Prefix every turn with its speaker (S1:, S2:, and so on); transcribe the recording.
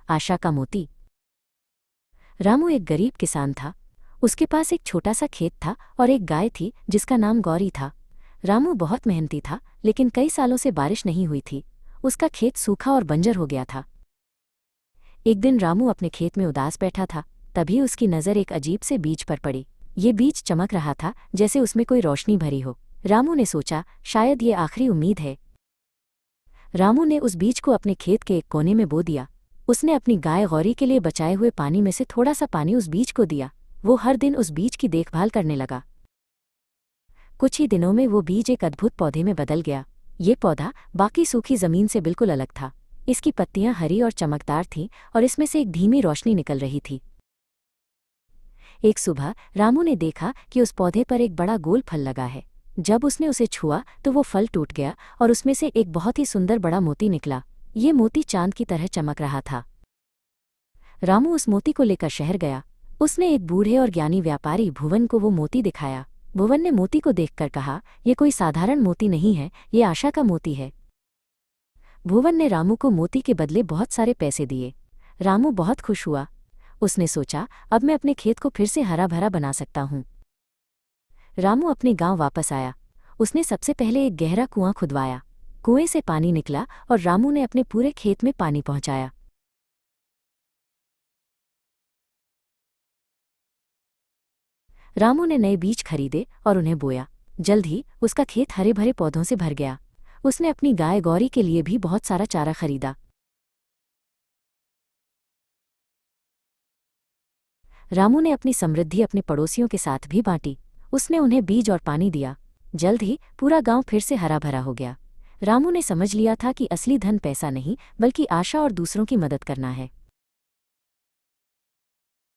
S1: आशा का मोती। रामू एक गरीब किसान था। उसके पास एक छोटा सा खेत था और एक गाय थी जिसका नाम गौरी था। रामू बहुत मेहनती था, लेकिन कई सालों से बारिश नहीं हुई थी। उसका खेत सूखा और बंजर हो गया था। एक दिन रामू अपने खेत में उदास बैठा था। तभी उसकी नज़र एक अजीब से बीज पर पड़ी। ये बीज चमक रहा था जैसे उसमें कोई रोशनी भरी हो। रामू ने सोचा, शायद ये आखिरी उम्मीद है। रामू ने उस बीज को अपने खेत के एक कोने में बो दिया। उसने अपनी गाय गौरी के लिए बचाए हुए पानी में से थोड़ा सा पानी उस बीज को दिया। वो हर दिन उस बीज की देखभाल करने लगा। कुछ ही दिनों में वो बीज एक अद्भुत पौधे में बदल गया। ये पौधा बाकी सूखी जमीन से बिल्कुल अलग था। इसकी पत्तियां हरी और चमकदार थीं और इसमें से एक धीमी रोशनी निकल रही थी। एक सुबह रामू ने देखा कि उस पौधे पर एक बड़ा गोल फल लगा है। जब उसने उसे छुआ तो वो फल टूट गया और उसमें से एक बहुत ही सुंदर बड़ा मोती निकला। ये मोती चांद की तरह चमक रहा था। रामू उस मोती को लेकर शहर गया। उसने एक बूढ़े और ज्ञानी व्यापारी भुवन को वो मोती दिखाया। भुवन ने मोती को देखकर कहा, ये कोई साधारण मोती नहीं है, ये आशा का मोती है। भुवन ने रामू को मोती के बदले बहुत सारे पैसे दिए। रामू बहुत खुश हुआ। उसने सोचा, अब मैं अपने खेत को फिर से हरा भरा बना सकता हूँ। रामू अपने गांव वापस आया। उसने सबसे पहले एक गहरा कुआं खुदवाया। कुएं से पानी निकला और रामू ने अपने पूरे खेत में पानी पहुंचाया। रामू ने नए बीज खरीदे और उन्हें बोया। जल्द ही उसका खेत हरे भरे पौधों से भर गया। उसने अपनी गाय गौरी के लिए भी बहुत सारा चारा खरीदा। रामू ने अपनी समृद्धि अपने पड़ोसियों के साथ भी बांटी। उसने उन्हें बीज और पानी दिया। जल्द ही पूरा गांव फिर से हरा भरा हो गया। रामू ने समझ लिया था कि असली धन पैसा नहीं, बल्कि आशा और दूसरों की मदद करना है।